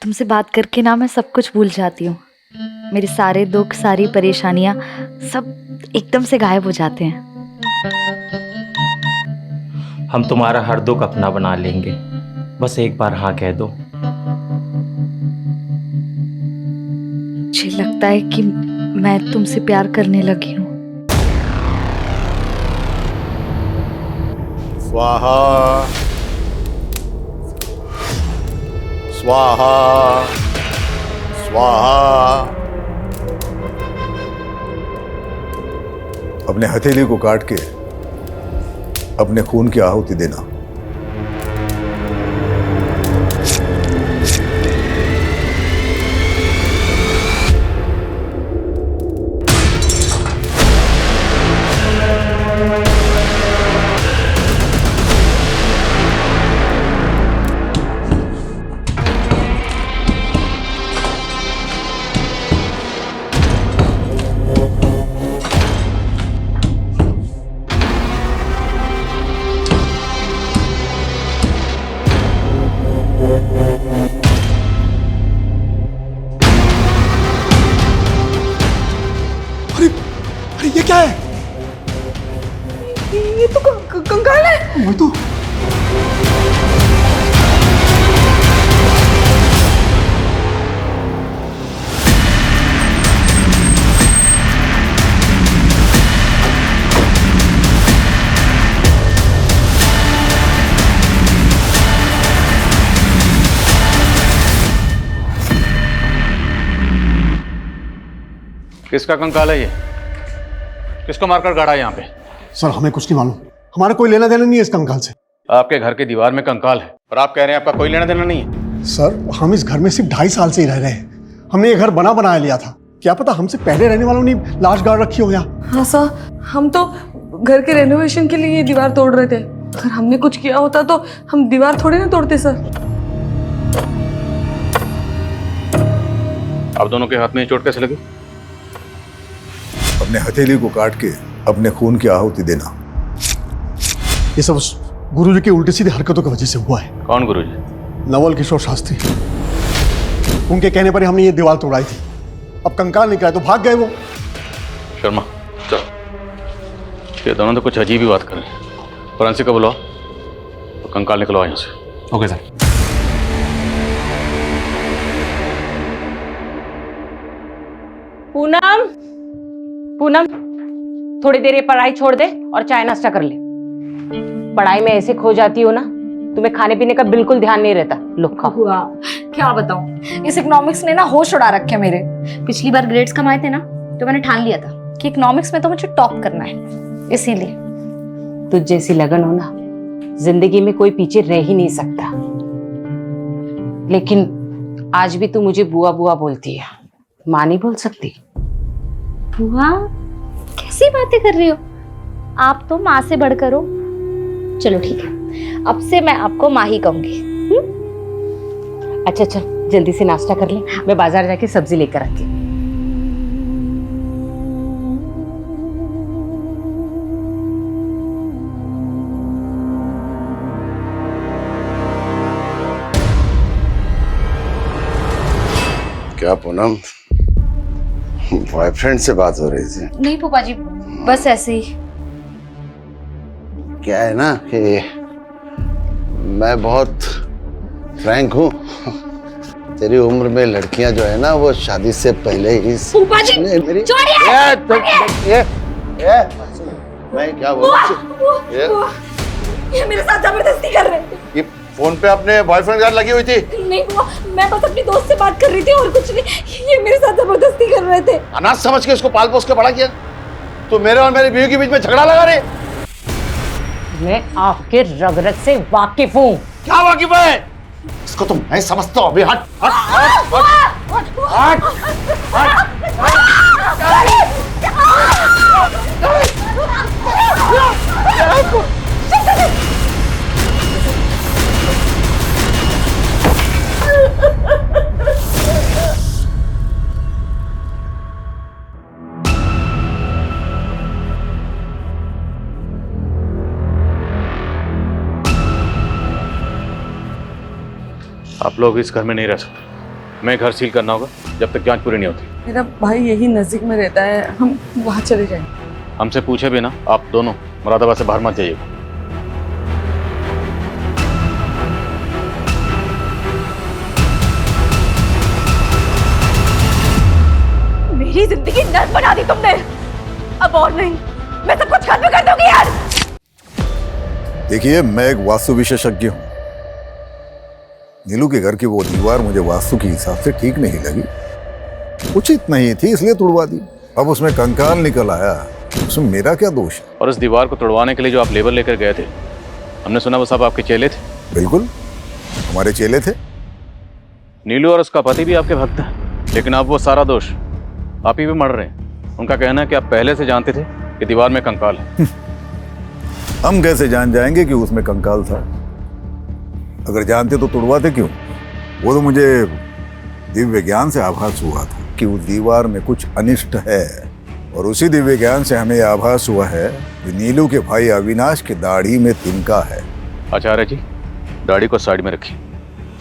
तुमसे बात करके ना मैं सब कुछ भूल जाती हूँ। मेरे सारे दुख, सारी परेशानियाँ सब एकदम से गायब हो जाते हैं। हम तुम्हारा हर दुख अपना बना लेंगे, बस एक बार हाँ कह दो। मुझे लगता है कि मैं तुमसे प्यार करने लगी हूँ। स्वाहा स्वाहा स्वाहा। अपने हथेली को काट के अपने खून की आहुति देना। अरे ये क्या है? ये तो कंकाल है। वही तो। किसका कंकाल है ये? किसको मारकर गाड़ा यहाँ पे? सर हमें कुछ नहीं मालूम, हमारा कोई लेना देना नहीं है इस कंकाल से। आपके घर की दीवार में कंकाल है और आप कह रहे हैं आपका कोई लेना देना नहीं है? सर हम इस घर में सिर्फ 2.5 साल से ही रह रहे हैं। हमने ये घर बनाया लिया था, क्या पता हमसे पहले रहने वालों ने लाश गाड़ रखी हो यहाँ। हाँ सर, हम तो घर के रेनोवेशन के लिए ये दीवार तोड़ रहे थे। अगर हमने कुछ किया होता तो हम दीवार थोड़ी ना तोड़ते सर। आप दोनों के हाथ में ये चोट कैसे लगी? अपने हथेली को काट के अपने खून की आहुति देना। ये सब उस गुरुजी की उल्टी सीधी हरकतों की वजह से हुआ है। कौन गुरुजी? नवल किशोर शास्त्री। उनके कहने पर ही हमने ये दीवार तोड़ाई थी। अब कंकाल निकला तो भाग गए वो। शर्मा चलो, ये दोनों तो कुछ अजीब ही बात कर रहे हैं। फॉरेंसिक को बुलाओ तो कंकाल निकलवाओ यहाँ से। Okay sir. पूनम, पूनम, थोड़ी देर ये पढ़ाई छोड़ दे और चाय नाश्ता कर ले। पढ़ाई में ऐसे खो जाती हो ना, तुम्हें खाने पीने का बिल्कुल ध्यान नहीं रहता। लो खाओ। हुआ क्या बताऊं, इस इकोनॉमिक्स ने ना होश उड़ा रखे मेरे। पिछली बार ग्रेड्स कमाए थे ना, तो मैंने ठान लिया था कि इकोनॉमिक्स में तो मुझे टॉप करना है, इसीलिए। तुझ जैसी लगन हो ना, जिंदगी में कोई पीछे रह ही नहीं सकता। लेकिन आज भी तू मुझे बुआ बुआ बोलती है, माँ नहीं बोल सकती। बुआ? कैसी बातें कर रही हो आप, तो माँ से बढ़कर हो। चलो ठीक है, अब से मैं आपको माँ ही कहूंगी। अच्छा चल जल्दी से नाश्ता कर ले, मैं बाजार जाके सब्जी लेकर आती हूँ। क्या पूनम, बॉयफ्रेंड से बात हो रही थी? नहीं फूफा जी, बस ऐसे ही। क्या है ना कि मैं बहुत फ्रैंक हूँ। तेरी उम्र में लड़कियां जो है ना, वो शादी से पहले ही फूफा जी मेरी मैं क्या ये मेरे साथ जबरदस्ती कर रहे थे। ये फोन पे अपने बॉयफ्रेंड के साथ लगी हुई थी? नहीं बुआ, मैं बस अपनी दोस्त से बात कर रही थी और कुछ नहीं। ये मेरे साथ जबरदस्ती कर रहे थे। अनाथ समझ के उसको पाल पोस के बड़ा किया। तो मेरे और मेरी बीवी के बीच में झगड़ा लगा रहे। मैं आपके रगरग से वाकिफ हूँ। क्या वाकिफ है? इसको तो मैं समझता हूँ। अभी हट हट हट हट हट आप लोग इस घर में नहीं रह सकते। मैं घर सील करना होगा जब तक जांच पूरी नहीं होती। मेरा भाई यही नजदीक में रहता है, हम वहाँ चले जाएंगे। हमसे पूछे भी ना, आप दोनों मुरादाबाद से बाहर मत जाइएगा। मेरी जिंदगी नर्क बना दी तुमने। अब और नहीं, मैं सब कुछ खत्म कर दूंगी यार। देखिए, मैं एक वास्तु विशेषज्ञ हूं। नीलू के घर की वो दीवार मुझे वास्तु के हिसाब से ठीक नहीं लगी, उचित नहीं थी, इसलिए तुड़वा दी। अब उसमें कंकाल निकल आया, उसमें मेरा क्या दोष है? और इस दीवार को तोड़वाने के लिए जो आप लेबर लेकर गए थे, हमने सुना वो सब आपके चेले थे। बिल्कुल, हमारे चेले थे। नीलू और उसका पति भी आपके भक्त हैं, लेकिन अब वो सारा दोष आप ही पे मर रहे हैं। उनका कहना है कि आप पहले से जानते थे कि दीवार में कंकाल है। हम कैसे जान जाएंगे कि उसमें कंकाल था? अगर जानते तो तुड़वाते क्यों? वो तो मुझे दिव्य ज्ञान से आभास हुआ था कि उस दीवार में कुछ अनिष्ट है, और उसी दिव्य ज्ञान से हमें आभास हुआ है कि नीलू के भाई अविनाश की दाढ़ी में तिनका है। आचार्य जी, दाढ़ी को साइड में रखिए,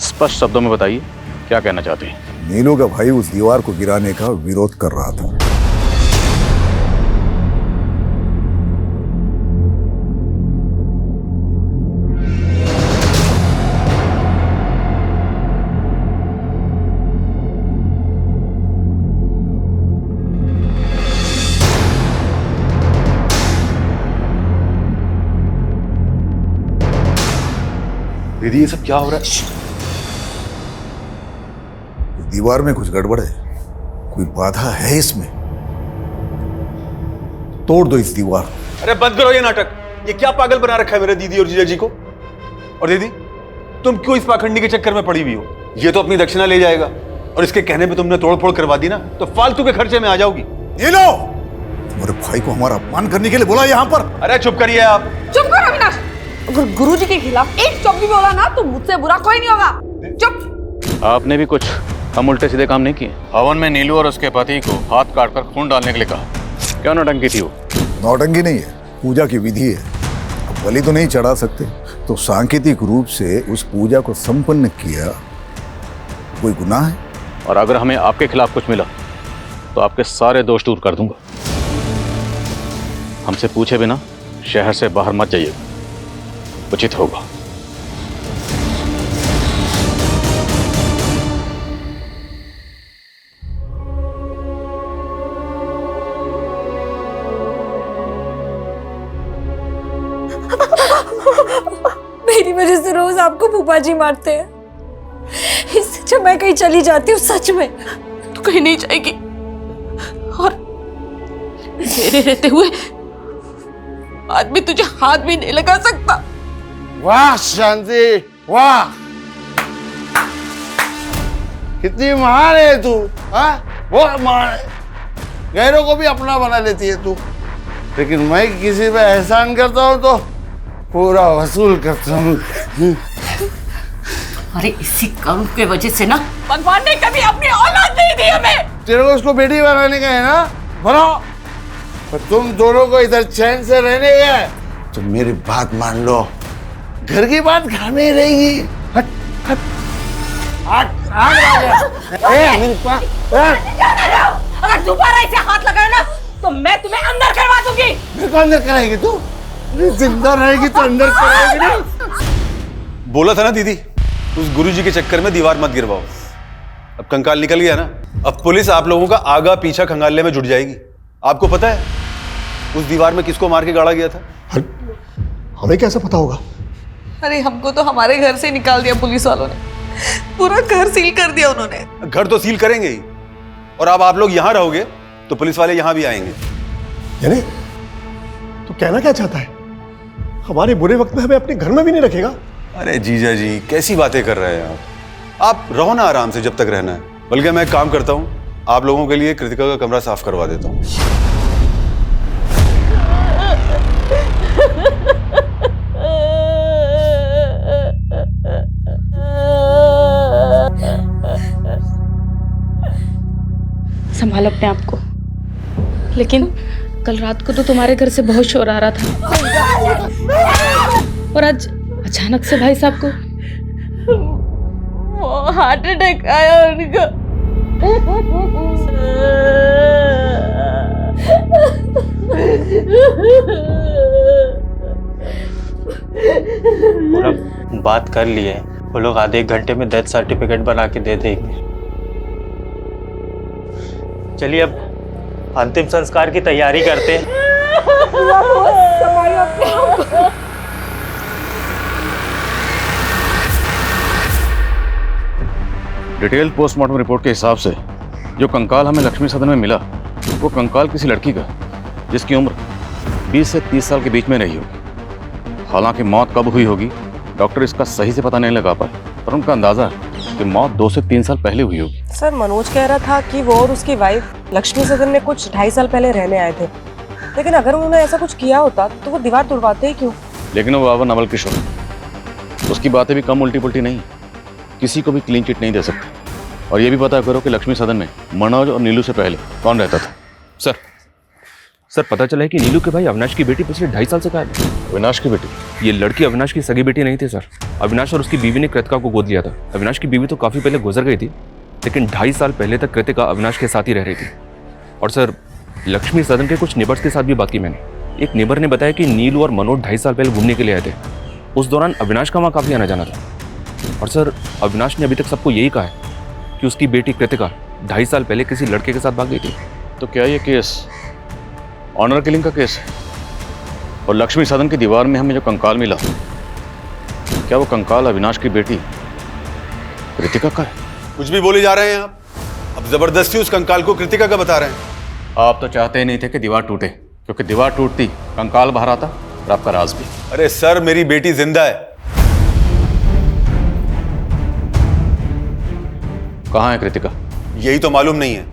स्पष्ट शब्दों में बताइए क्या कहना चाहते हैं। नीलू का भाई उस दीवार को गिराने का विरोध कर रहा था। दीदी, ये सब क्या हो रहा है? दीवार में कुछ गड़बड़ है, कोई बाधा है इसमें। तोड़ दो इस दीवार। अरे बंद करो ये नाटक। ये क्या पागल बना रखा है मेरे दीदी और जीजा जी को? और दीदी, तुम क्यों इस पाखंडी के चक्कर में पड़ी हुई हो? ये तो अपनी दक्षिणा ले जाएगा, और इसके कहने पे तुमने तोड़फोड़ करवा दी ना, तो फालतू के खर्चे में आ जाओगी। ये लो, तुम्हारे भाई को हमारा अपमान करने के लिए बोला यहाँ पर। अरे चुप करिए आप। चुप करो अविनाश। अगर गुरुजी के खिलाफ एक शब्द भी बोला ना तो मुझसे बुरा कोई नहीं होगा। चुप। आपने भी कुछ हम उल्टे सीधे काम नहीं किए। हवन में नीलू और उसके पति को हाथ काटकर खून डालने के लिए कहा। क्या नौटंकी थी वो? नौटंकी नहीं है, पूजा की विधि है। अब बलि तो नहीं चढ़ा सकते, तो सांकेतिक रूप से उस पूजा को संपन्न किया। कोई गुनाह है? और अगर हमें आपके खिलाफ कुछ मिला तो आपके सारे दोष दूर कर दूंगा। हमसे पूछे बिना शहर से बाहर मत जाइए, उचित होगा। मेरी वजह से रोज आपको फूफा जी मारते हैं। इससे अच्छा मैं कहीं चली जाती हूँ। सच में तू कहीं नहीं जाएगी, और मेरे रहते हुए आदमी तुझे हाथ भी नहीं लगा सकता। वाह शांति, वाह, कितनी महान है तू। हाँ, बहुत महान है। गैरों को भी अपना बना लेती है तू, लेकिन मैं किसी पे एहसान करता हूँ तो पूरा वसूल करता हूँ। अरे इसी करुण के वजह से ना भगवान ने कभी अपनी औलाद नहीं दी हमें। तेरे को उसको बेटी बनाने का है ना, बनाओ, पर तुम दोनों को इधर चैन से रहने का है तो मेरी बात मान लो, घर की बात घर में ही रहेगी। हट हट हट हट। मेरे पास अगर दोबारा इसे हाथ लगाए ना तो मैं तुम्हें अंदर करवा दूंगी। मेरे को अंदर कराएगी तू? जिंदा रहेगी तो अंदर कराएगी ना। बोला था ना दीदी, उस गुरुजी के चक्कर में दीवार मत गिरवाओ। अब कंकाल निकल गया ना, अब पुलिस आप लोगों का आगा पीछा खंगालने में जुट जाएगी। आपको पता है उस दीवार में किसको मार के गाड़ा गया था? हमें कैसे पता होगा? अरे हमको तो हमारे घर से निकाल दिया पुलिस वालों ने, पूरा घर सील कर दिया उन्होंने। घर तो सील करेंगे ही, और अब आप लोग यहाँ रहोगे तो पुलिस वाले यहाँ भी आएंगे। यानी तू कहना क्या चाहता है? हमारे बुरे वक्त में हमें अपने घर में भी नहीं रखेगा? अरे जीजा जी, कैसी बातें कर रहे हैं आप रहो ना आराम से जब तक रहना है। बल्कि मैं एक काम करता हूँ, आप लोगों के लिए कृतिका का कमरा साफ करवा देता हूँ। संभालो अपने आप को। लेकिन कल रात को तो तुम्हारे घर से बहुत शोर आ रहा था, और आज अचानक से भाई साहब को। हार्ट अटैक आया उनको। पूनम बात कर लिए, वो लोग आधे एक घंटे में डेथ सर्टिफिकेट बना के दे देंगे। चलिए अब अंतिम संस्कार की तैयारी करते हैं। डिटेल पोस्टमार्टम रिपोर्ट के हिसाब से जो कंकाल हमें लक्ष्मी सदन में मिला वो कंकाल किसी लड़की का जिसकी उम्र 20 से 30 साल के बीच में रही होगी। हालांकि मौत कब हुई होगी डॉक्टर इसका सही से पता नहीं लगा पाए, पर उनका अंदाजा है कि मौत 2 से 3 साल पहले हुई होगी। सर मनोज कह रहा था कि वो और उसकी वाइफ लक्ष्मी सदन में कुछ 2.5 साल पहले रहने आए थे, लेकिन अगर उन्होंने ऐसा कुछ किया होता तो वो दीवार तोड़वाते ही क्यों? लेकिन वो बाबा नवल किशोर, उसकी बातें भी कम उल्टी पुल्टी नहीं, किसी को भी क्लीन चिट नहीं दे सकते। और ये भी पता करो कि लक्ष्मी सदन में मनोज और नीलू से पहले कौन रहता था। सर पता चला है कि नीलू के भाई अविनाश की बेटी पिछले 2.5 साल से गायब है। अविनाश की बेटी? ये लड़की अविनाश की सगी बेटी नहीं थी सर। अविनाश और उसकी बीवी ने कृतिका को गोद लिया था। अविनाश की बीवी तो काफी पहले गुजर गई थी, लेकिन 2.5 साल पहले तक कृतिका अविनाश के साथ ही रह रही थी। और सर लक्ष्मी सदन के कुछ नेबर्स के साथ भी बात की मैंने। एक नेबर ने बताया कि नीलू और मनोज 2.5 साल पहले घूमने के लिए आए थे। उस दौरान अविनाश का वहाँ काफी आना जाना था। और सर अविनाश ने अभी तक सबको यही कहा है कि उसकी बेटी कृतिका 2.5 साल पहले किसी लड़के के साथ भाग गई थी। तो क्या ये केस ऑनर किलिंग का केस है? और लक्ष्मी सदन की दीवार में हमें जो कंकाल मिला, क्या वो कंकाल अविनाश की बेटी कृतिका का है? कुछ भी बोले जा रहे हैं आप। अब जबरदस्ती उस कंकाल को कृतिका का बता रहे हैं। आप तो चाहते ही नहीं थे कि दीवार टूटे, क्योंकि दीवार टूटती कंकाल बाहर आता और आपका राज भी। अरे सर मेरी बेटी जिंदा है। कहाँ है कृतिका? यही तो मालूम नहीं है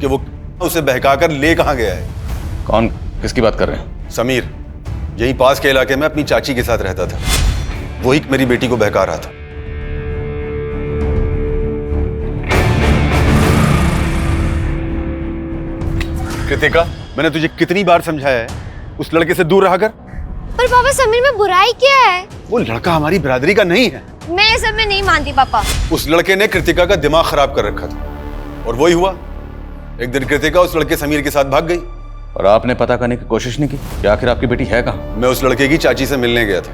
कि वो उसे बहकाकर ले कहाँ गया है। कौन, किसकी बात कर रहे हैं? समीर यही पास के इलाके में अपनी चाची के साथ रहता था, वही मेरी बेटी को बहका रहा था। कृतिका मैंने तुझे कितनी बार समझाया है उस लड़के से दूर रहा कर। पर पापा समीर में बुराई क्या है? वो लड़का हमारी बिरादरी का नहीं है। मैं सब में नहीं मानती पापा। उस लड़के ने कृतिका का दिमाग खराब कर रखा था और वही हुआ। एक दिन कृतिका उस लड़के समीर के साथ भाग गई। और आपने पता करने की कोशिश नहीं की कि आखिर आपकी बेटी है कहाँ? मैं उस लड़के की चाची से मिलने गया था,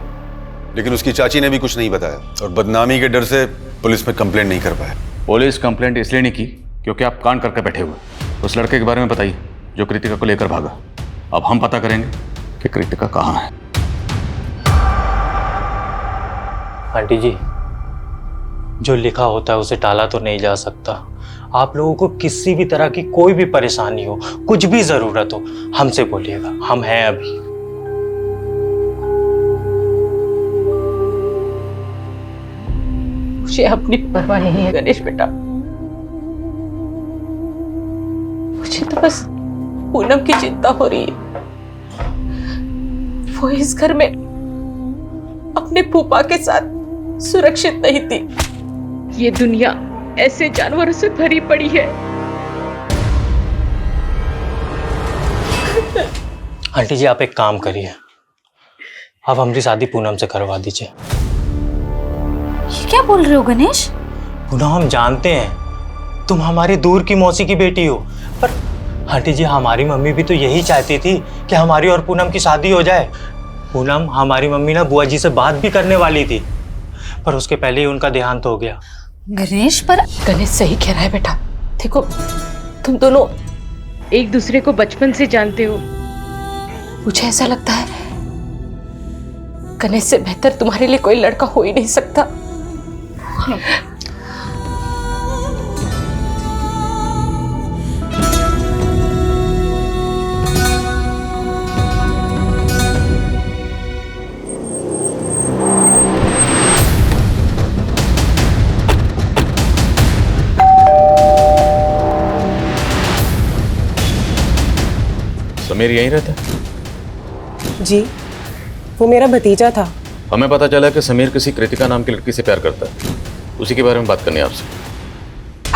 लेकिन उसकी चाची ने भी कुछ नहीं बताया और बदनामी के डर से पुलिस में कंप्लेंट नहीं कर पाया। पुलिस कंप्लेंट इसलिए नहीं की क्योंकि आप कान करके बैठे हुए। उस लड़के के बारे में बताइए जो कृतिका को लेकर भागा। अब हम पता करेंगे कि कृतिका कहाँ है। आंटी जी, जो लिखा होता है उसे टाला तो नहीं जा सकता। आप लोगों को किसी भी तरह की कोई भी परेशानी हो, कुछ भी जरूरत हो, हमसे बोलिएगा, हम हैं अभी। मुझे अपनी परवाह नहीं है गणेश बेटा। मुझे तो बस पूनम की चिंता हो रही है। वो इस घर में अपने फूफा के साथ सुरक्षित नहीं थी। ये दुनिया ऐसे जानवरों से भरी पड़ी है। आंटी जी आप एक काम करिए, आप हमारी शादी पूनम से करवा दीजिए। ये क्या बोल रहे हो गणेश? पूनम हम जानते हैं तुम हमारी दूर की मौसी की बेटी हो, पर आंटी जी हमारी मम्मी भी तो यही चाहती थी कि हमारी और पूनम की शादी हो जाए। पूनम हमारी मम्मी ना बुआ जी से बात भी करने वाली थी, पर उसके पहले ही उनका देहांत हो गया। गणेश पर गणेश सही कह रहा है बेटा। देखो तुम दोनों एक दूसरे को बचपन से जानते हो। मुझे ऐसा लगता है गणेश से बेहतर तुम्हारे लिए कोई लड़का हो ही नहीं सकता। समीर यहीं रहता है? जी, वो मेरा भतीजा था। हमें पता चला कि समीर किसी कृतिका नाम की लड़की से प्यार करता है। उसी के बारे में बात करनी है आपसे।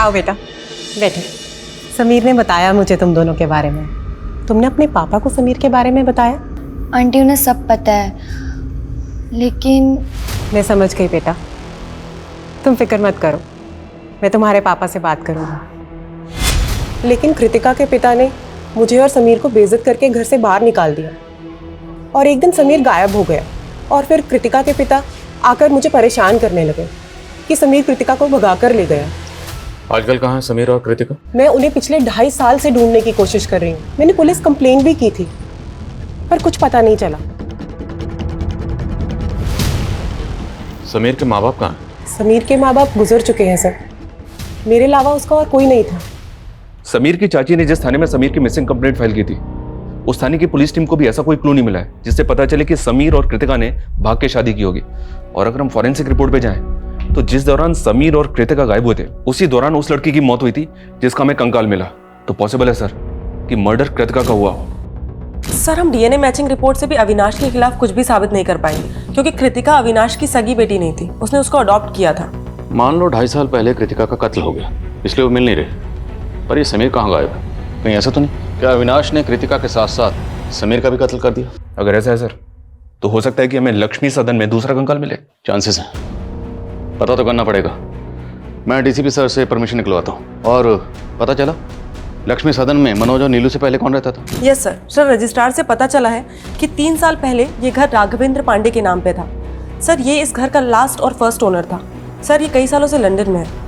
आओ बेटा बैठे। समीर ने बताया मुझे तुम दोनों के बारे में। तुमने अपने पापा को समीर के बारे में बताया? आंटी उन्हें सब पता है, लेकिन मैं समझ गई बेटा, तुम फिक्र मत करो। मैं तुम्हारे पापा से बात करूंगी। लेकिन कृतिका के पिता ने मुझे और समीर को बेइज्जत करके घर से बाहर निकाल दिया और एक दिन समीर गायब हो गया और फिर कृतिका के पिता आकर मुझे परेशान करने लगे कि समीर कृतिका को भगा कर ले गया। आजकल कहाँ है समीर और कृतिका? मैं उन्हें पिछले 2.5 साल से ढूंढने की कोशिश कर रही हूँ। मैंने पुलिस कंप्लेंट भी की थी पर कुछ पता नहीं चला। समीर के माँ बाप कहाँ हैं? समीर के माँ बाप गुजर चुके हैं सर। मेरे अलावा उसका और कोई नहीं था। समीर की चाची ने जिस थाने में समीर की मिसिंग कंप्लेंट फाइल की थी, उस थाने की पुलिस टीम को भी ऐसा कोई क्लू नहीं मिला है जिससे पता चले कि समीर और कृतिका ने भाग के शादी की होगी। और अगर हम फॉरेंसिक रिपोर्ट पे जाएं तो जिस दौरान समीर और कृतिका गायब हुए थे उसी दौरान उस लड़की की मौत हुई थी जिसका हमें कंकाल मिला। तो पॉसिबल है सर कि मर्डर कृतिका का हुआ हो। सर हम डीएनए मैचिंग रिपोर्ट से भी अविनाश के खिलाफ कुछ भी साबित नहीं कर पाएंगे क्योंकि कृतिका अविनाश की सगी बेटी नहीं थी, उसने उसको अडॉप्ट किया था। मान लो 2.5 साल पहले कृतिका का कत्ल हो गया, इसलिए वो मिल नहीं रहे, पर ये समीर कहाँ गायब है? कहीं ऐसा तो नहीं क्या अविनाश ने कृतिका के साथ साथ समीर का भी कत्ल कर दिया? अगर ऐसा है सर तो हो सकता है कि हमें लक्ष्मी सदन में दूसरा कंकाल मिले। चांसेस हैं, पता तो करना पड़ेगा। मैं डीसीपी सर से परमिशन निकलवाता हूँ। और पता चला लक्ष्मी सदन में मनोज और नीलू से पहले कौन रहता था? Yes sir. सर रजिस्ट्रार से पता चला है कि 3 साल पहले ये घर राघवेंद्र पांडे के नाम पे था। सर ये इस घर का लास्ट और फर्स्ट ओनर था। सर ये कई सालों से लंदन में है।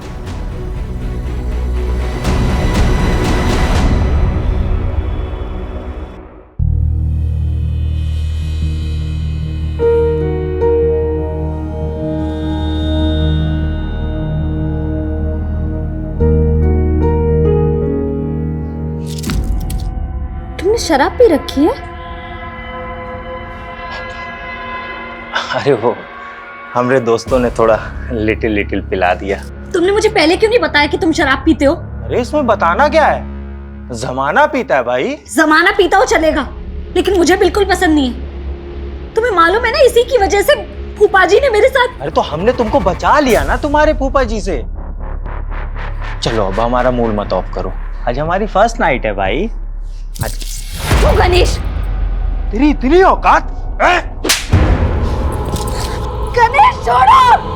तुमने शराब पी रखी है? अरे वो हमारे दोस्तों ने थोड़ा लिटिल पिला दिया। तुमने मुझे पहले क्यों नहीं बताया कि तुम शराब पीते हो? अरे इसमें बताना क्या है, जमाना पीता है भाई। जमाना पीता हो चलेगा, लेकिन मुझे बिल्कुल पसंद नहीं है। तुम्हें मालूम है ना, इसी की वजह से फूफा जी ने मेरे साथ। अरे तो हमने तुमको बचा लिया ना तुम्हारे फूफा जी से। चलो अब हमारा मूड मत ऑफ करो, आज हमारी फर्स्ट नाइट है भाई। आज क्यों गणेश, तेरी इतनी औकात? गणेश छोड़ो।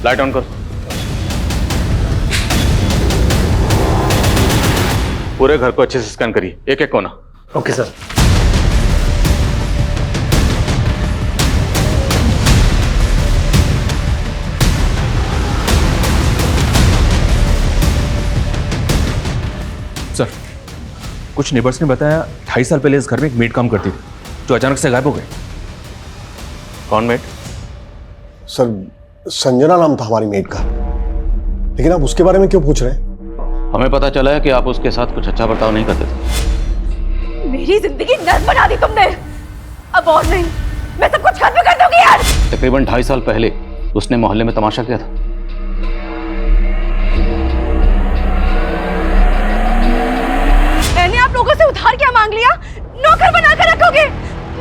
लाइट ऑन कर। पूरे घर को अच्छे से स्कैन करिए, एक एक कोना। Okay sir. सर कुछ नेबर्स ने बताया 2.5 साल पहले इस घर में एक मेड काम करती थी जो अचानक से गायब हो गई। कौन मेड? सर संजना नाम था हमारी मेड का, लेकिन आप उसके बारे में क्यों पूछ रहे हैं? हमें पता चला है कि आप उसके साथ कुछ अच्छा बर्ताव नहीं करते थे। मेरी जिंदगी नर्क बना दी तुमने। अब और नहीं, मैं सब कुछ खत्म कर दूंगी यार। तकरीबन 2.5 साल पहले उसने मोहल्ले में तमाशा किया था। मैंने आप लोगों से उधार क्या मांग लिया? नौकर बना कर रखोगे,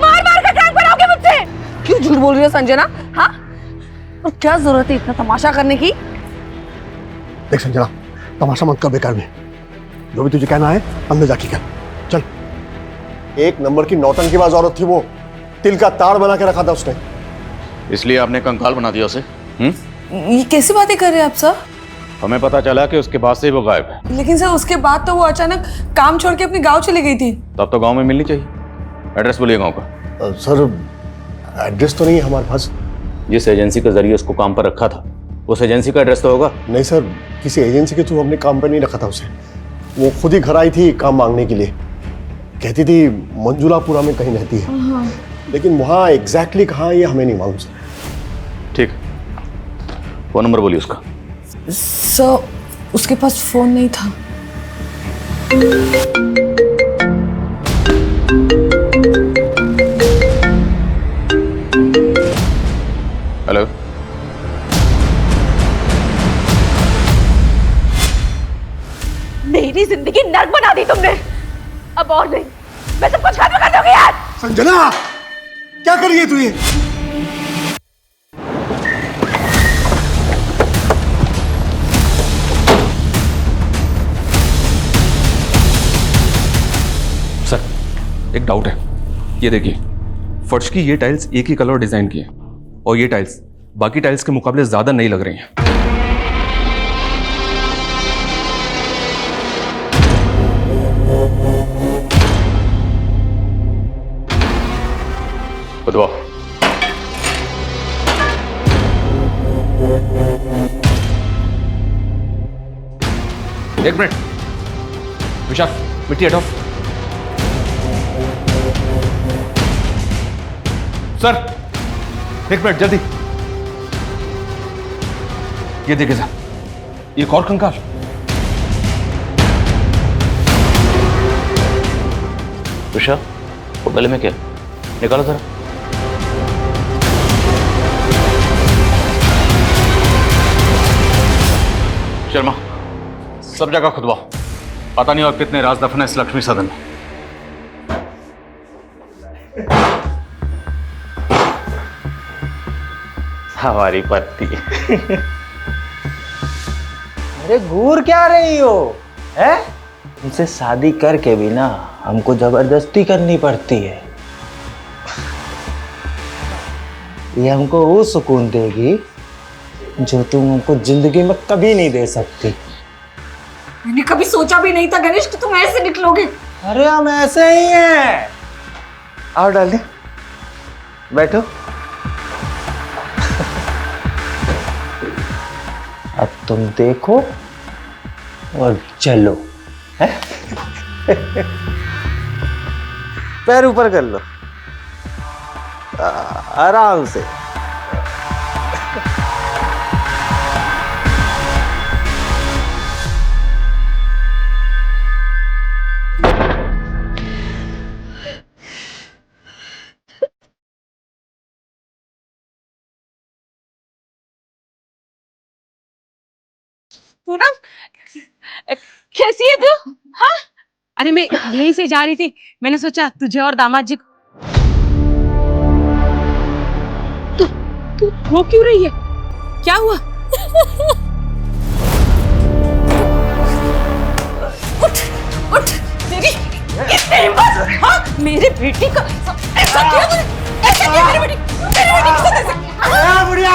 मार मार कर काम कराओगे मुझसे। क्यों झूठ बोल रही हो संजना? हाँ, और क्या जरूरत है इतना तमाशा करने की? देख संजना, तमाशा मत कर बेकार में। जो भी तुझे कहना है अंदर जाके कर। चल। 1 नंबर की नौटंकीबाज औरत थी वो, तिल का ताड़ बना के रखा था उसने। इसलिए आपने कंकाल बना दिया उसे? ये कैसी बातें कर रहे हैं आप सर? हमें पता चला कि उसके बाद से ही वो गायब है। लेकिन सर उसके बाद तो वो अचानक काम छोड़ के अपने गांव चली गई थी। तब तो गांव में मिलनी चाहिए। एड्रेस बोलिए गांव का। सर एड्रेस तो नहीं है हमारे पास। जिस एजेंसी के जरिए उसको काम पर रखा था उस एजेंसी का एड्रेस तो होगा? नहीं सर, किसी एजेंसी के थ्रू हमने काम पर नहीं रखा था उसे। वो खुद ही घर आई थी काम मांगने के लिए। कहती थी मंजुलापुरा में कहीं रहती है, लेकिन वहाँ एग्जैक्टली कहाँ ये हमें नहीं मालूम सर। ठीक, फोन नंबर बोलिए उसका। सर उसके पास फोन नहीं था। हेलो, मेरी जिंदगी नर्क बना दी तुमने। अब और नहीं, मैं सब कुछ खत्म कर दूंगी यार। संजना क्या कर रही है तू ये? एक डाउट है। ये देखिए, फर्श की ये टाइल्स एक ही कलर और डिजाइन की है, और ये टाइल्स बाकी टाइल्स के मुकाबले ज्यादा नई लग रही हैं। खुदवा। एक मिनट विशाल, मिट्टी हटाओ। सर एक मिनट जल्दी। ये देखिए सर, एक और कंकाल। विशाल, वो गले में क्या निकालो जरा। शर्मा, सब जगह खुदवा। पता नहीं और कितने राज दफन है इस लक्ष्मी सदन में। हमारी पत्नी। अरे घूर क्या रही हो, है? उनसे शादी करके भी ना हमको जबरदस्ती करनी पड़ती है। ये हमको वो सुकून देगी जो तुम हमको जिंदगी में कभी नहीं दे सकती। मैंने कभी सोचा भी नहीं था गणेश कि तुम ऐसे निकलोगे। अरे हम ऐसे ही हैं। आओ डार्लिंग, बैठो। अब तुम देखो और चलो, है? पैर ऊपर कर लो, आराम से। पूनम, कैसी है तू? हाँ? अरे मैं यहीं से जा रही थी, मैंने सोचा तुझे और दामाद जी को। तू रो क्यों रही है? क्या हुआ? उठ उठ, तेरी हिम्मत! हाँ, मेरे बेटी का ऐसा किया तूने? ऐसा किया मेरी बेटी के साथ ऐसा? बुढ़िया!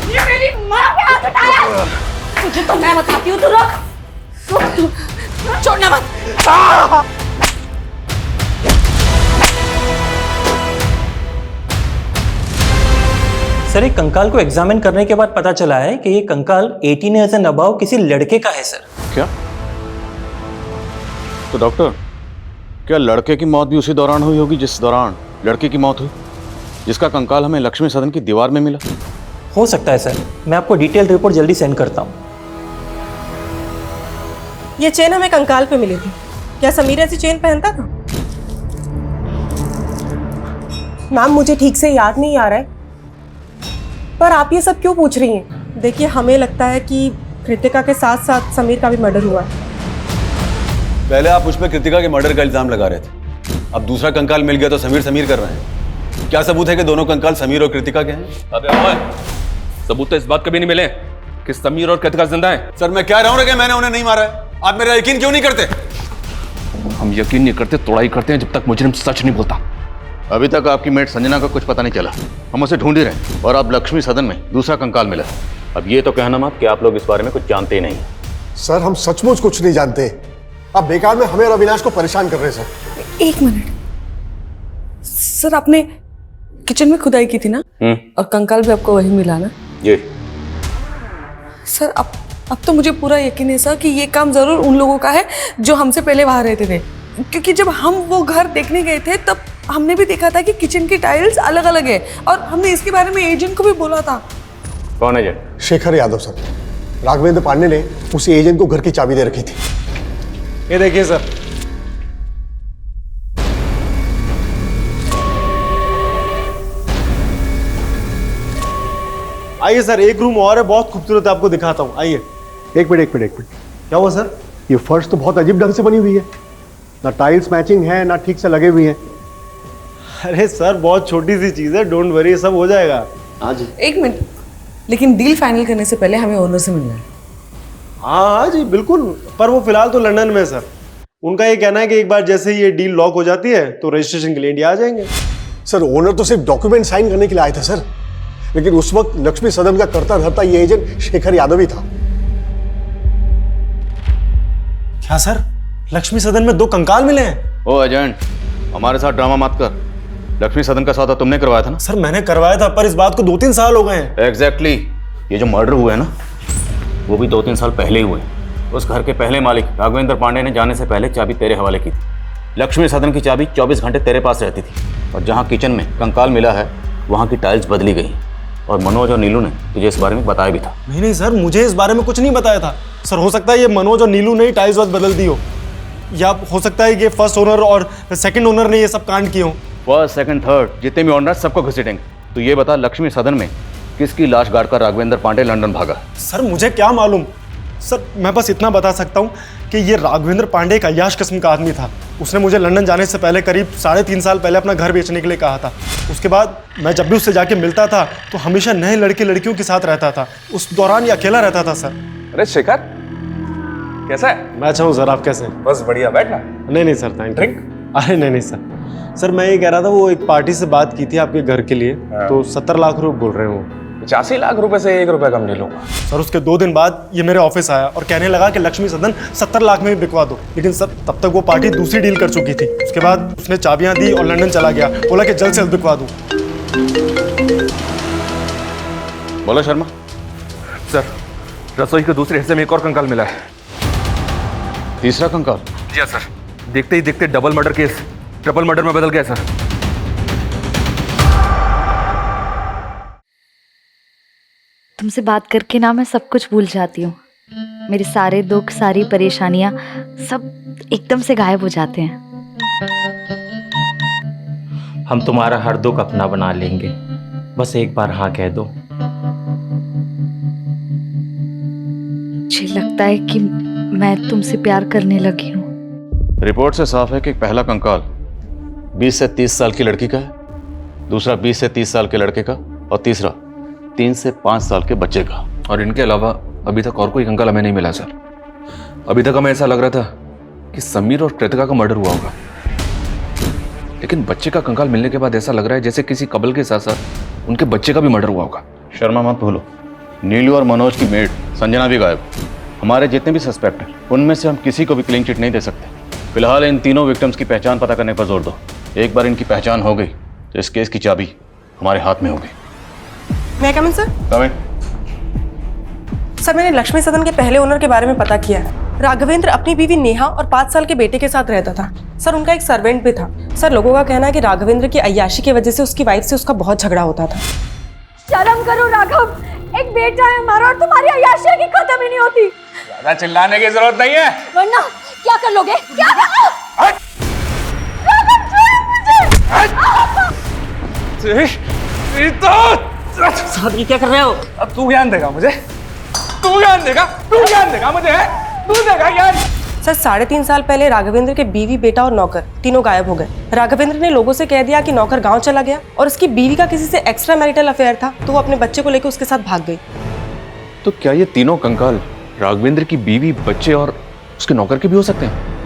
ये मेरी माँ पे हाथ उठाया। तुझे तो मैं बताती हूँ, तू रुक। छोड़ना मत। सर, एक कंकाल को एग्जामिन करने के बाद पता चला है कि ये कंकाल 18 ईयर्स एंड अबव किसी लड़के का है सर। क्या? तो डॉक्टर, क्या लड़के की मौत भी उसी दौरान हुई होगी जिस दौरान लड़के की मौत हुई, जिसका कंकाल हमें लक्ष्मी सदन की दीवार में मिला? हो सकता है सर, मैं आपको डिटेल रिपोर्ट जल्दी सेंड करता हूँ। ये चेन हमें कंकाल पे मिली थी। क्या समीर ऐसी चेन पहनता था? नाम मुझे ठीक से याद नहीं आ रहा है, पर आप ये सब क्यों पूछ रही हैं? देखिए, हमें लगता है कि कृतिका के साथ साथ समीर का भी मर्डर हुआ है। पहले आप मुझ पर कृतिका के मर्डर का इल्जाम लगा रहे थे, अब दूसरा कंकाल मिल गया तो समीर कर रहे हैं। क्या सबूत है कि दोनों कंकाल समीर और कृतिका के हैं? अबे ओए, सबूत तो इस बात के भी नहीं मिले कि समीर और कृतिका जिंदा हैं। सर, मैं कह रहा हूँ कि मैंने उन्हें नहीं मारा है। आप मेरा यकीन क्यों नहीं करते? हम यकीन नहीं करते, तोड़ाई करते हैं जब तक मुजरिम सच नहीं बोलता। अभी तक आपकी मेट संजना का कुछ पता नहीं चला, हम उसे ढूंढ ही रहे हैं, और अब लक्ष्मी सदन में दूसरा कंकाल मिला। अब ये तो कहना मत कि आप लोग इस बारे में कुछ जानते ही नहीं। सर, हम सचमुच कुछ नहीं जानते। आप बेकार में हमें और अविनाश को परेशान कर रहे हैं सर। एक मिनट सर, आपने किचन में खुदाई की थी ना, और कंकाल भी आपको वही मिला ना? जी सर, अब तो मुझे पूरा यकीन है सर कि ये काम जरूर उन लोगों का है जो हमसे पहले वहां रहते थे, क्योंकि जब हम वो घर देखने गए थे तब हमने भी देखा था कि किचन की टाइल्स अलग अलग है, और हमने इसके बारे में एजेंट को भी बोला था। कौन एजेंट? शेखर यादव सर। राघवेंद्र पांडे ने उसी एजेंट को घर की चाबी दे रखी थी। ये देखिए सर, आइए सर, एक रूम और है, बहुत खूबसूरत है, आपको दिखाता हूँ। आइए। एक मिनट। क्या हुआ सर? ये फर्श तो बहुत अजीब ढंग से बनी हुई है, ना टाइल्स मैचिंग है ना ठीक से लगे हुए हैं। अरे सर, बहुत छोटी सी चीज है, डोंट वरी, सब हो जाएगा। हाँ जी। एक मिनट, लेकिन डील फाइनल करने से पहले हमें ओनर से मिलना है। हाँ जी बिल्कुल, पर वो फिलहाल तो लंदन में है सर। उनका ये कहना है कि एक बार जैसे ये डील लॉक हो जाती है तो रजिस्ट्रेशन के लिए इंडिया आ जाएंगे। सर ओनर तो सिर्फ डॉक्यूमेंट साइन करने के लिए आए थे सर, लेकिन उस वक्त लक्ष्मी सदन का करता धरता ये एजेंट शेखर यादव ही था। क्या सर, लक्ष्मी सदन में 2 कंकाल मिले हैं? ओ एजेंट, हमारे साथ ड्रामा मत कर। लक्ष्मी सदन का सौदा तुमने करवाया था ना? सर मैंने करवाया था, पर इस बात को 2-3 साल हो गए हैं। एग्जैक्टली। ये जो मर्डर हुआ है ना, वो भी 2-3 साल पहले ही हुए। उस घर के पहले मालिक राघवेंद्र पांडे ने जाने से पहले चाबी तेरे हवाले की थी। लक्ष्मी सदन की चाबी 24 घंटे तेरे पास रहती थी, और जहाँ किचन में कंकाल मिला है वहाँ की टाइल्स बदली गई। और मनोज और नीलू ने तुझे इस बारे में बताया भी था। नहीं सर, मुझे इस बारे में कुछ नहीं बताया था सर। हो सकता है ये मनोज और नीलू ने ही टाइल्स बदल दी हो, या हो सकता है ये फर्स्ट ओनर और सेकंड ओनर ने ये सब कांड किए हो। फर्स्ट, सेकंड, थर्ड जितने भी ओनर सबको घसीटेंगे। तो ये बता, लक्ष्मी सदन में किसकी लाश गाड़कर राघवेंद्र पांडे लंदन भागा? सर मुझे क्या मालूम सर, मैं बस इतना बता सकता हूँ कि ये राघवेंद्र पांडे एक अय्याश किस्म का आदमी था। उसने मुझे लंदन जाने से पहले करीब 3.5 साल पहले अपना घर बेचने के लिए कहा था। उसके बाद मैं जब भी उससे जाके मिलता था तो हमेशा नए लड़के लड़कियों के साथ रहता था। उस दौरान ये अकेला रहता था सर। अरे शेखर, कैसा है? मैं अच्छा हूँ सर, आप कैसे हैं? बस बढ़िया, बैठना। नहीं सर, थैंक यू। ड्रिंक? अरे नहीं सर, मैं ये कह रहा था, वो एक पार्टी से बात की थी आपके घर के लिए, तो 70 लाख रुपए बोल रहे हैं वो। 85 लाख रुपए से 1 रुपया कम नहीं लूंगा सर। उसके 2 दिन बाद ये मेरे ऑफिस आया और कहने लगा कि लक्ष्मी सदन 70 लाख में भी बिकवा दो। लेकिन सर तब तक वो पार्टी दूसरी डील कर चुकी थी। उसके बाद उसने चाबियां दी और लंदन चला गया, बोला कि जल्द से जल्द बिकवा दूं। बोलो शर्मा। सर, रसोई के दूसरे हिस्से में एक और कंकाल मिला है। तीसरा कंकाल? जी सर, देखते ही देखते double murder case triple murder में बदल गया सर। तुमसे बात करके ना मैं सब कुछ भूल जाती हूँ। मेरे सारे दुख, सारी परेशानियाँ सब एकदम से गायब हो जाते हैं। हम तुम्हारा हर दुख अपना बना लेंगे, बस एक बार हाँ कह दो। मुझे लगता है कि मैं तुमसे प्यार करने लगी हूँ। रिपोर्ट से साफ है कि पहला कंकाल 20 से 30 साल की लड़की का है, दूसरा 20 से 30 साल के लड़के का, और तीसरा 3 से 5 साल के बच्चे का। और इनके अलावा अभी तक और कोई कंकाल हमें नहीं मिला सर। अभी तक हमें ऐसा लग रहा था कि समीर और कृतिका का मर्डर हुआ होगा, लेकिन बच्चे का कंकाल मिलने के बाद ऐसा लग रहा है जैसे किसी कपल के साथ साथ उनके बच्चे का भी मर्डर हुआ होगा। शर्मा मत भूलो, नीलू और मनोज की मेड संजना भी गायब। हमारे जितने भी सस्पेक्ट हैं उनमें से हम किसी को भी क्लीन चिट नहीं दे सकते। फिलहाल इन तीनों विक्टिम्स की पहचान पता करने पर जोर दो। एक बार इनकी पहचान हो गई तो इस केस की चाबी हमारे हाथ में होगी। मैं कम इन सर? कम इन। सर, मैंने लक्ष्मी सदन के पहले ओनर के बारे में पता किया है। राघवेंद्र अपनी बीवी नेहा और 5 साल के बेटे के साथ रहता था। सर, उनका एक सर्वेंट भी था। सर, लोगों का कहना है कि राघवेंद्र की अय्याशी की वजह से उसकी वाइफ से उसका बहुत झगड़ा होता था। शर्म करो राघव, एक बेटा है हमारा और तुम्हारी अय्याशी की खत्म ही नहीं होती। ज्यादा चिल्लाने की जरूरत नहीं है, वरना क्या कर लोगे? क्या कर? राघव छोड़ मुझे। साथी क्या कर रहे हो? अब तू ज्ञान देगा मुझे, तू ज्ञान देगा मुझे, तू देगा ज्ञान। सर, 3.5 साल पहले राघवेंद्र के बीवी, बेटा और नौकर तीनों गायब हो गए। राघवेंद्र ने लोगों से कह दिया कि नौकर गांव चला गया और उसकी बीवी का किसी से एक्स्ट्रा मैरिटल अफेयर था, तो वो अपने बच्चे को लेकर उसके साथ भाग गई। तो क्या ये तीनों कंकाल राघवेंद्र की बीवी, बच्चे और उसके नौकर के भी हो सकते हैं?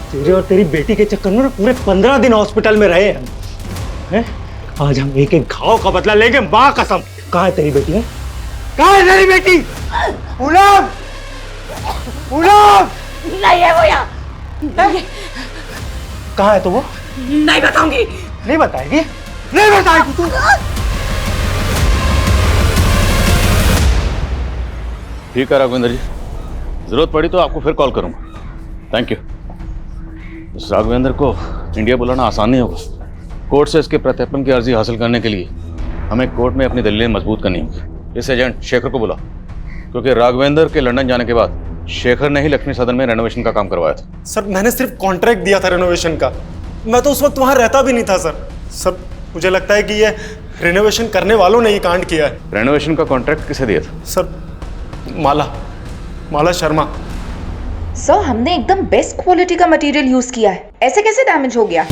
तेरे और तेरी बेटी के चक्कर में पूरे 15 दिन हॉस्पिटल में रहे हैं। आज हम एक एक घाव का बदला लेंगे, माँ कसम। कहाँ है तेरी बेटी? कहाँ है तेरी बेटी? पूनम! पूनम! नहीं है वो यहाँ। कहाँ है तो वो? नहीं बताऊंगी। नहीं बताएगी? नहीं बताएगी तू? ठीक है राघवेंद्र जी, जरूरत पड़ी तो आपको फिर कॉल करूंगा। Thank you. इस राघवेंद्र को इंडिया बुलाना आसान नहीं होगा। कोर्ट से इसके प्रत्यर्पण की अर्जी हासिल करने के लिए हमें कोर्ट में अपनी दलीलें मजबूत करनी होगी। इस एजेंट शेखर को बुला, क्योंकि राघवेंद्र के लंदन जाने के बाद शेखर ने ही लक्ष्मी सदन में रेनोवेशन का काम करवाया था। सर, मैंने सिर्फ कॉन्ट्रैक्ट दिया था रेनोवेशन का। मैं तो उस वक्त वहां रहता भी नहीं था सर। मुझे लगता है कि ये रेनोवेशन करने वालों ने ये कांड किया है। रेनोवेशन का कॉन्ट्रैक्ट किसे दिया था? सर, माला शर्मा। सर हमने एकदम बेस्ट क्वालिटी का मटेरियल यूज किया है, ऐसे कैसे डैमेज हो गया?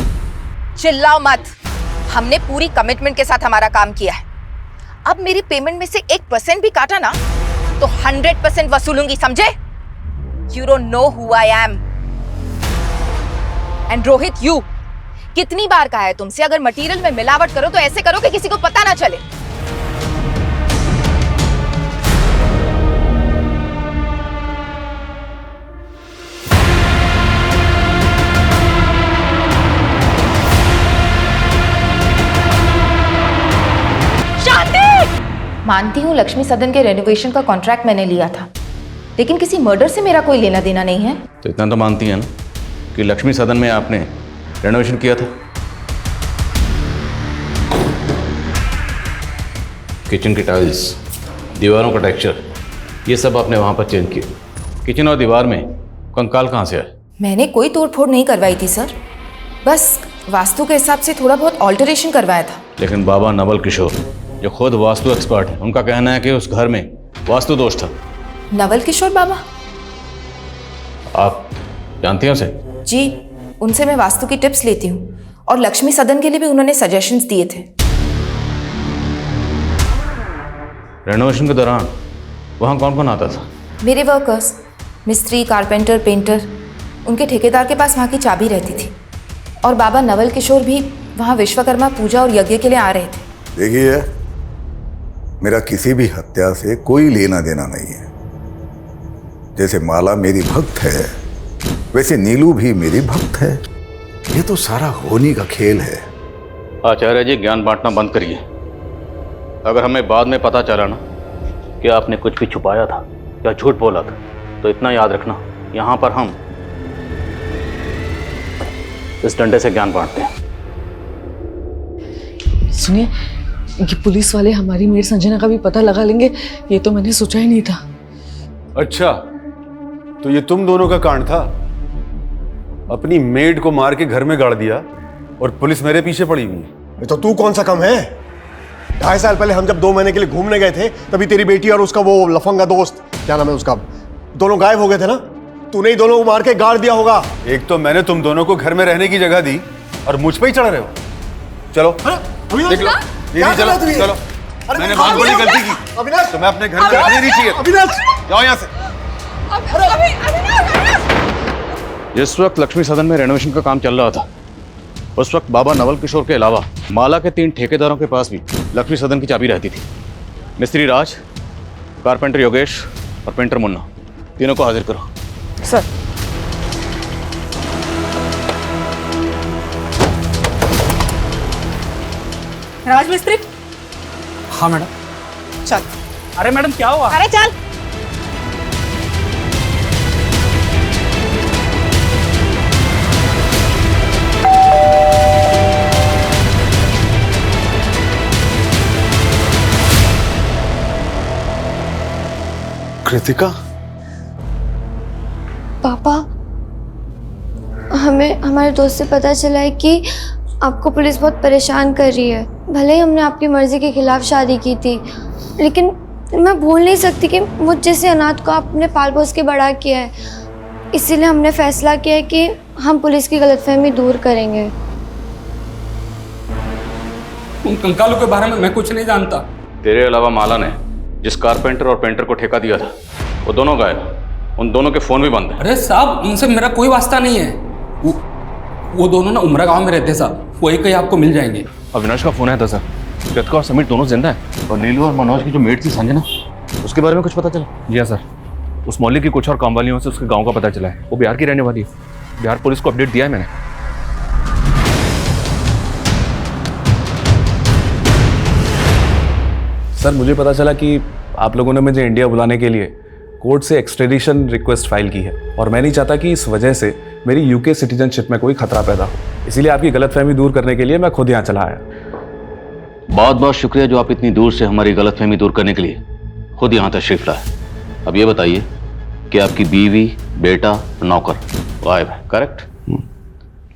चिल्लाओ मत, हमने पूरी कमिटमेंट के साथ हमारा काम किया है। अब मेरी पेमेंट में से 1% भी काटा ना तो 100% वसूलूंगी, समझे? You don't know who I am. And Rohit, you कितनी बार कहा है तुमसे, अगर मटेरियल में मिलावट करो तो ऐसे करो कि किसी को पता ना चले। मानती हूँ लक्ष्मी सदन के रेनोवेशन का कॉन्ट्रैक्ट मैंने लिया था, लेकिन किसी मर्डर से मेरा कोई लेना देना नहीं है। तो इतना तो मानती है ना कि लक्ष्मी सदन में आपने रेनोवेशन किया था? किचन की टाइल्स, दीवारों का टेक्सचर, ये सब आपने वहाँ पर चेंज किया। किचन और दीवार में कंकाल कहाँ से आए? मैंने कोई तोड़फोड़ नहीं करवाई थी सर, बस वास्तु के हिसाब से थोड़ा बहुत ऑल्टरेशन करवाया था। लेकिन बाबा नवल किशोर जो खुद वास्तु एक्सपर्ट है, उनका कहना है कि उस घर में वास्तु दोष था। नवल किशोर बाबा? आप जानती हैं उसे? जी, उनसे मैं वास्तु की टिप्स लेती हूँ और लक्ष्मी सदन के लिए भी उन्होंने सजेशंस दिए थे। रेनोवेशन के दौरान वहाँ कौन कौन आता था? मेरे वर्कर्स, मिस्त्री, कारपेंटर, पेंटर, उनके ठेकेदार के पास वहाँ की चाबी रहती थी। और बाबा नवल किशोर भी वहाँ विश्वकर्मा पूजा और यज्ञ के लिए आ रहे थे। देखिए, मेरा किसी भी हत्या से कोई लेना देना नहीं है। जैसे माला मेरी भक्त है, वैसे नीलू भी मेरी भक्त है। ये तो सारा होनी का खेल है। आचार्य जी, ज्ञान बांटना बंद करिए। अगर हमें बाद में पता चला ना कि आपने कुछ भी छुपाया था या झूठ बोला था, तो इतना याद रखना, यहाँ पर हम इस डंडे से ज्ञान बांटते हैं। सुनिए, ये पुलिस वाले हमारी मेड संजना का भी पता लगा लेंगे, ये तो मैंने सोचा ही नहीं था। अच्छा, तो ये तुम दोनों का कांड था? अपनी मेड को मार के घर में गाड़ दिया और पुलिस मेरे पीछे पड़ी हुई है। तो तू कौन सा कम है? 2.5 साल पहले हम जब 2 महीने के लिए घूमने गए थे, तभी तेरी बेटी और उसका वो लफंगा दोस्त, क्या नाम है उसका, दोनों गायब हो गए थे ना। तूने ही दोनों को मार के गाड़ दिया होगा। एक तो मैंने तुम दोनों को घर में रहने की जगह दी और मुझ पे ही चढ़ रहे हो। चलो देख लो, दीदी चलो चलो, मैंने बहुत बड़ी गलती की। अविनाश, तुम्हें अपने घर में रहने नहीं चाहिए। अविनाश, जाओ यहाँ से। जिस वक्त लक्ष्मी सदन में रेनोवेशन का काम चल रहा था, उस वक्त बाबा नवल किशोर के अलावा माला के 3 ठेकेदारों के पास भी लक्ष्मी सदन की चाबी रहती थी। मिस्त्री राज, कारपेंटर योगेश और पेंटर मुन्ना, तीनों को हाजिर करो। सर, राजमिस्त्री। हाँ मैडम। चल। अरे मैडम क्या हुआ? अरे चल। कृतिका? पापा, हमें हमारे दोस्त से पता चला है कि आपको पुलिस बहुत परेशान कर रही है। भले ही हमने आपकी मर्जी के खिलाफ शादी की थी, लेकिन मैं भूल नहीं सकती कि मुझ जैसे अनाथ को आपने पाल पोस के बड़ा किया है। इसीलिए हमने फैसला किया है कि हम पुलिस की गलतफहमी दूर करेंगे। उन कंकालों के बारे में मैं कुछ नहीं जानता। तेरे अलावा माला ने जिस कारपेंटर और पेंटर को ठेका दिया था, वो दोनों गायब। उन दोनों के फोन भी बंद है। अरे साहब, उनसे मेरा कोई वास्ता नहीं है। वो दोनों ना उमरा गांव में रहते हैं साहब, वही कहीं आपको मिल जाएंगे। अविनाश का फोन आया था सर, कृतिका और समीर दोनों जिंदा है। और नीलू और मनोज की जो मेट थी संजना, उसके बारे में कुछ पता चला? जी हाँ सर, उस मोहल्ले की कुछ और काम वालियों से उसके गांव का पता चला है। वो बिहार की रहने वाली है। बिहार पुलिस को अपडेट दिया है मैंने। सर, मुझे पता चला कि आप लोगों ने मुझे इंडिया बुलाने के लिए कोर्ट से एक्सट्रेडिशन रिक्वेस्ट फाइल की है, और मैं नहीं चाहता कि इस वजह से मेरी यूके सिटीजनशिप में कोई खतरा पैदा हो। इसीलिए आपकी गलतफहमी दूर करने के लिए मैं खुद यहाँ चला आया। बहुत बहुत शुक्रिया जो आप इतनी दूर से हमारी गलतफहमी दूर करने के लिए खुद यहाँ तशरीफ लाए। अब ये बताइए कि आपकी बीवी, बेटा, नौकर गायब है, करेक्ट?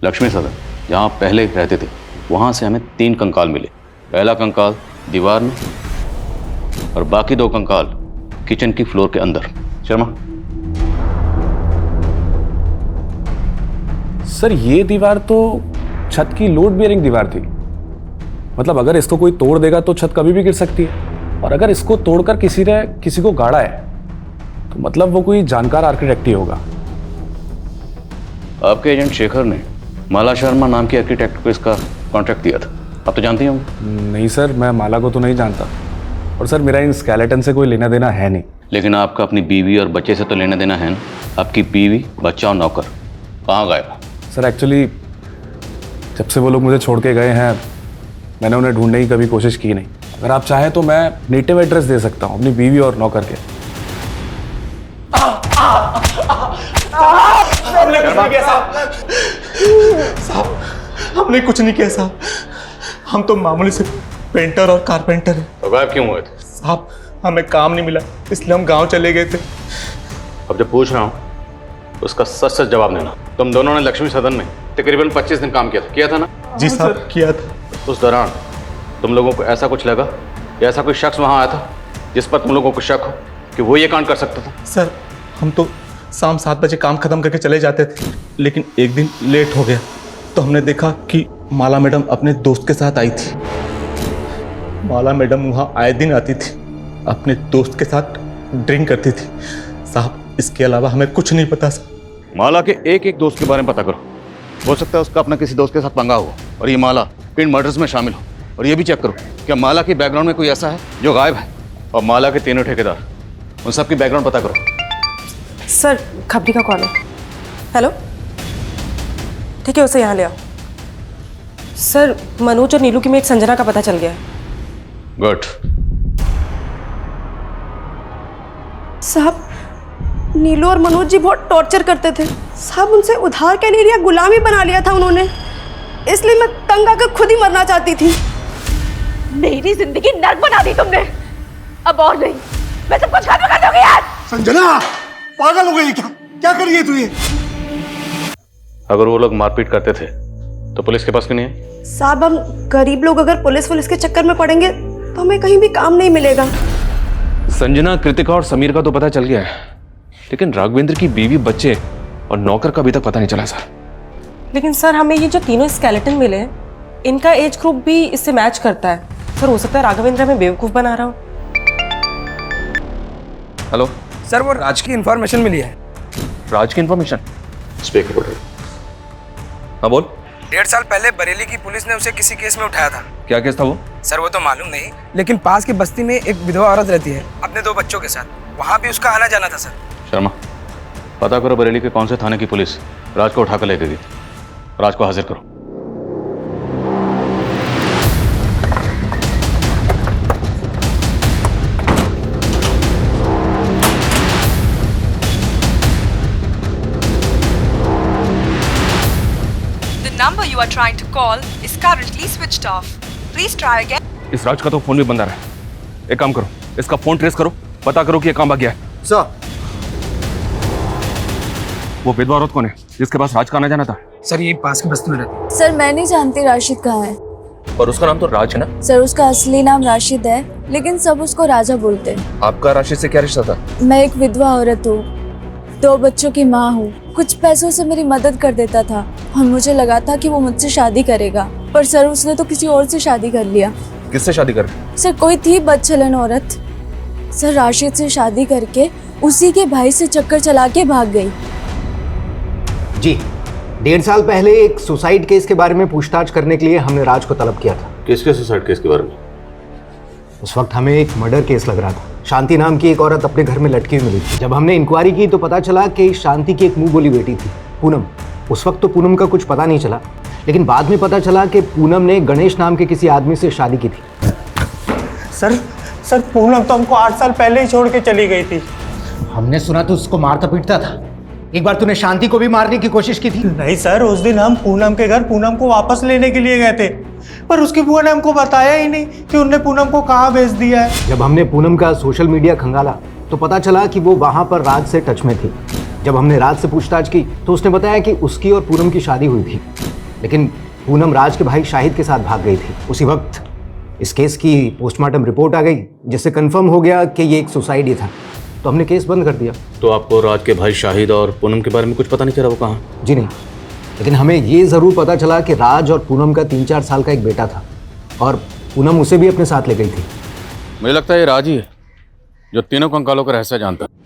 लक्ष्मी सदन जहाँ पहले रहते थे, वहाँ से हमें 3 कंकाल मिले। पहला कंकाल दीवार में और बाकी 2 कंकाल किचन की फ्लोर के अंदर। शर्मा, सर ये दीवार तो छत की लोड बेयरिंग दीवार थी। मतलब अगर इसको कोई तोड़ देगा तो छत कभी भी गिर सकती है, और अगर इसको तोड़कर किसी ने किसी को गाड़ा है तो मतलब वो कोई जानकार आर्किटेक्ट ही होगा। आपके एजेंट शेखर ने माला शर्मा नाम के आर्किटेक्ट को इसका कॉन्ट्रैक्ट दिया था, आप तो जानते ही होंगे। नहीं सर, मैं माला को तो नहीं जानता, और सर मेरा इन स्केलेटन से कोई लेना देना है नहीं। लेकिन आपका अपनी बीवी और बच्चे से तो लेना देना है ना। आपकी बीवी, बच्चा और नौकर कहाँ गए? सर एक्चुअली जब से वो लोग मुझे छोड़ के गए हैं मैंने उन्हें ढूंढने की कभी कोशिश की नहीं। अगर आप चाहें तो मैं नेटिव एड्रेस दे सकता हूँ अपनी बीवी और नौकर के। हमने कुछ नहीं किया साहब, हमने कुछ नहीं किया साहब। हम तो मामूली से पेंटर और कारपेंटर हैं। तो गायब क्यों हुए थे? साहब हमें काम नहीं मिला इसलिए हम गांव चले गए थे। अब जब पूछ रहा हूँ उसका सच सच जवाब देना। तुम दोनों ने लक्ष्मी सदन में तकरीबन 25 दिन काम किया था ना? जी साहब किया था। उस दौरान तुम लोगों को ऐसा कुछ लगा या ऐसा कोई शख्स वहाँ आया था जिस पर तुम लोगों को शक हो कि वो ये कांड कर सकता था? सर हम तो शाम 7 बजे काम खत्म करके चले जाते थे, लेकिन एक दिन लेट हो गया तो हमने देखा कि माला मैडम अपने दोस्त के साथ आई थी। माला मैडम वहाँ आए दिन आती थी, अपने दोस्त के साथ ड्रिंक करती थी। साहब इसके अलावा हमें कुछ नहीं पता सर। माला के एक एक दोस्त के बारे में पता करो, हो सकता है उसका अपना किसी दोस्त के साथ पंगा हो और ये माला इन मर्डर्स में शामिल हो। और ये भी चेक करो क्या माला के बैकग्राउंड में कोई ऐसा है जो गायब है, और माला के तीनों ठेकेदार, उन सब की बैकग्राउंड पता करो। सर खबरी का कॉल है। हेलो, ठीक है उसे यहाँ ले आओ। सर मनोज और नीलू की में एक संजना का पता चल गया है। गुड। साहब नीलू और मनोज जी बहुत टॉर्चर करते थे साहब, उनसे उधार क्या नहीं लिया, गुलाम ही बना लिया था उन्होंने, इसलिए मैं तंग आकर खुद ही मरना चाहती थी। मेरी जिंदगी नर्क बना दी तुमने, अब और नहीं, मैं सब कुछ खत्म कर दूंगी यार। संजना पागल हो गई क्या कर रही है तू ये? अगर वो लोग मारपीट करते थे तो पुलिस के पास क्यों नहीं है? साहब हम गरीब लोग अगर पुलिस के चक्कर में पड़ेंगे तो हमें कहीं भी काम नहीं मिलेगा। संजना, कृतिका और समीर का तो पता चल गया है, लेकिन राघवेंद्र की बीवी, बच्चे और नौकर का अभी तक पता नहीं चला सर। लेकिन सर हमें ये जो तीनों स्केलेटन मिले हैं इनका एज ग्रुप भी इससे मैच करता है। सर हो सकता है राघवेंद्र हमें बेवकूफ बना रहा हो। हेलो सर वो राज की इंफॉर्मेशन मिली है। राज की इंफॉर्मेशन? स्पीकर पर। हाँ बोल। 1.5 साल पहले बरेली की पुलिस ने उसे किसी केस में उठाया था। क्या केस था वो? सर वो तो मालूम नहीं, लेकिन पास की बस्ती में एक विधवा औरत रहती है अपने 2 बच्चों के साथ, वहाँ भी उसका आना जाना था सर। शर्मा पता करो बरेली के कौन से थाने की पुलिस राज को उठाकर ले गई। राज को हाजिर करो। number you are trying to call is currently switched off. Please try again. इस राज का तो फोन भी बंद आ रहा है। एक काम करो, इसका फोन ट्रेस करो, पता करो कि ये कहाँ भाग गया है। सर वो विधवा औरत कौन है जिसके पास राज का आना जाना था? सर ये पास की बस्ती में रहती है। सर मैं नहीं जानती राशिद कहाँ है। और उसका नाम तो राज है ना? सर उसका असली नाम राशिद है, लेकिन सब उसको राजा बोलते हैं। आपका राशिद से क्या रिश्ता था? मैं एक विधवा औरत हूँ, 2 बच्चों की माँ हूँ। कुछ पैसों से मेरी मदद कर देता था और मुझे लगा था कि वो मुझसे शादी करेगा, पर सर उसने तो किसी और से शादी कर लिया। किससे शादी कर? सर कोई थी बदचलन औरत। सर राशिद से शादी करके उसी के भाई से चक्कर चला के भाग गई। जी 1.5 साल पहले एक सुसाइड केस के बारे में पूछताछ करने के लिए हमने राज को तलब किया था। किसके सुसाइड केस के बारे में? उस वक्त हमें एक मर्डर केस लग रहा था। शांति नाम की एक औरत अपने घर में लटकी हुई मिली थी। जब हमने इंक्वायरी की तो पता चला कि शांति की एक मुंह बोली बेटी थी, पूनम। उस वक्त तो पूनम का कुछ पता नहीं चला, लेकिन बाद में पता चला कि पूनम ने गणेश नाम के किसी आदमी से शादी की थी। सर पूनम तो हमको 8 साल पहले ही छोड़ के चली गई थी। हमने सुना तो उसको मारता पीटता था। एक बार तूने शांति को भी मारने की कोशिश की थी। नहीं सर, उस दिन हम पूनम के घर पूनम को वापस लेने के लिए गए थे, पर उसकी बुआ ने हमको बताया ही नहीं कि उनने पूनम को कहाँ भेज दिया है। जब हमने पूनम का सोशल मीडिया खंगाला तो पता चला कि वो वहाँ पर राज से टच में थी। जब हमने राज से पूछताछ की तो उसने बताया कि उसकी और पूनम की शादी हुई थी, लेकिन पूनम राज के भाई शाहिद के साथ भाग गई थी। उसी वक्त इस केस की पोस्टमार्टम रिपोर्ट आ गई, जिससे कंफर्म हो गया कि ये एक सुसाइड ही था, तो हमने केस बंद कर दिया। तो आपको राज के भाई शाहिद और पूनम के बारे में कुछ पता नहीं चला वो कहाँ? जी नहीं, लेकिन हमें ये ज़रूर पता चला कि राज और पूनम का 3-4 साल का एक बेटा था और पूनम उसे भी अपने साथ ले गई थी। मुझे लगता है ये राज ही है जो तीनों कंकालों का रहस्य जानता है।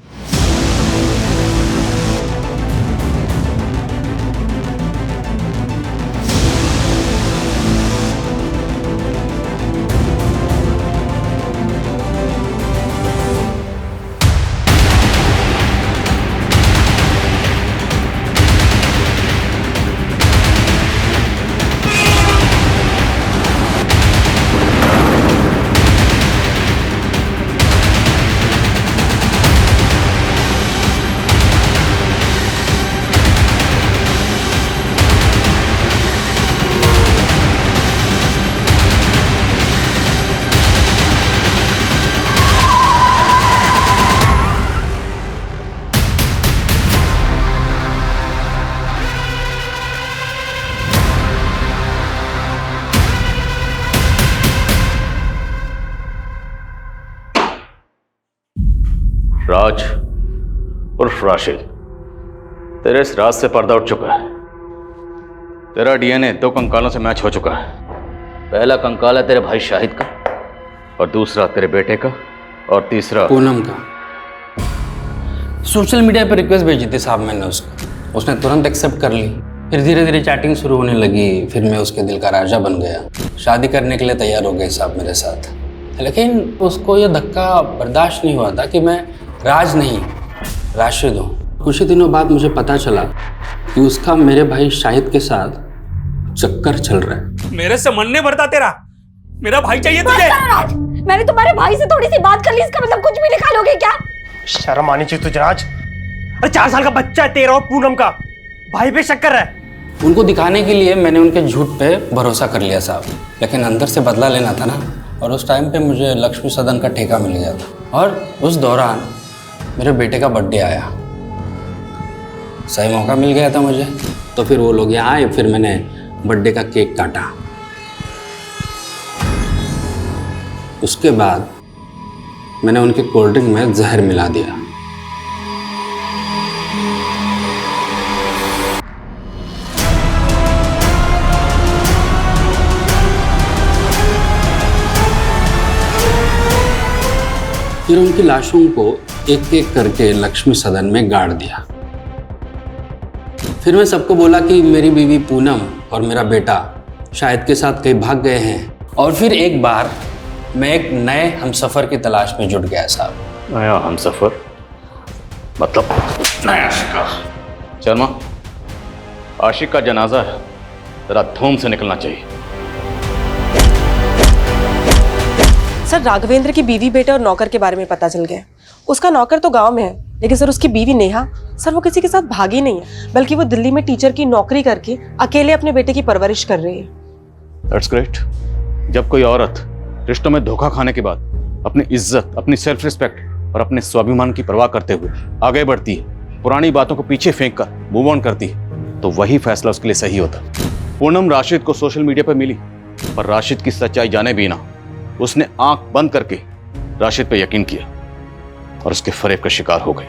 राज उर्फ राशिद, तेरे इस राज से पर्दा उठ चुका है। तेरा डीएनए 2 कंकालों से मैच हो चुका है। पहला कंकाल है तेरे भाई शाहिद का, और दूसरा तेरे बेटे का, और तीसरा पूनम का। सोशल मीडिया पर रिक्वेस्ट भेजी थी साहब मैंने उसको, उसने तुरंत एक्सेप्ट कर ली। फिर धीरे धीरे चैटिंग शुरू होने लगी, फिर मैं उसके दिल का राजा बन गया। शादी करने के लिए तैयार हो गए साहब मेरे साथ, लेकिन उसको ये धक्का बर्दाश्त नहीं हुआ था कि मैं राज नहीं राशिद हूँ। कुछ ही दिनों बाद मुझे पता चला कि उसका मेरे भाई शाहिद के साथ चक्कर चल रहा है। मेरे से मन नहीं भरता तेरा, मेरा भाई चाहिए तुझे। राज, मैंने तुम्हारे भाई से थोड़ी सी बात कर ली, इसका मतलब कुछ भी निकालोगे क्या? शर्म आनी चाहिए तुझे राज। अरे 4 साल का बच्चा है तेरा और पूनम का, भाई पे शक कर रहा है। उनको दिखाने के लिए मैंने उनके झूठ पे भरोसा कर लिया साहब, लेकिन अंदर से बदला लेना था ना। और उस टाइम पे मुझे लक्ष्मी सदन का ठेका मिल गया था, और उस दौरान मेरे बेटे का बर्थडे आया। सही मौका मिल गया था मुझे, तो फिर वो लोग यहाँ आए, फिर मैंने बर्थडे का केक काटा। उसके बाद मैंने उनके कोल्ड ड्रिंक में जहर मिला दिया। फिर उनकी लाशों को एक एक करके लक्ष्मी सदन में गाड़ दिया। फिर मैं सबको बोला कि मेरी बीवी पूनम और मेरा बेटा शाहिद के साथ कहीं भाग गए हैं। और फिर एक बार मैं एक नए हमसफर की तलाश में जुट गया साहब। नया हमसफर मतलब नया शिकार। शर्मा, आशिक का जनाजा है, जरा धूम से निकलना चाहिए। सर, राघवेंद्र की बीवी, बेटे और नौकर के बारे में पता चल गया। उसका नौकर तो गांव में है, लेकिन सर उसकी बीवी नेहा, सर वो किसी के साथ भागी नहीं है, बल्कि वो दिल्ली में टीचर की नौकरी करके अकेले अपने बेटे की परवरिश कर रही है। That's great. जब कोई औरत रिश्तों में धोखा खाने के बाद अपनी इज्जत, अपनी सेल्फ रिस्पेक्ट और अपने स्वाभिमान की परवाह करते हुए आगे बढ़ती है, पुरानी बातों को पीछे फेंक कर मूव ऑन करती है, तो वही फैसला उसके लिए सही होता। पूनम राशिद को सोशल मीडिया पर मिली, पर राशिद की सच्चाई जाने भी ना उसने आंख बंद करके राशिद पे यकीन किया और उसके फरेब का शिकार हो गई।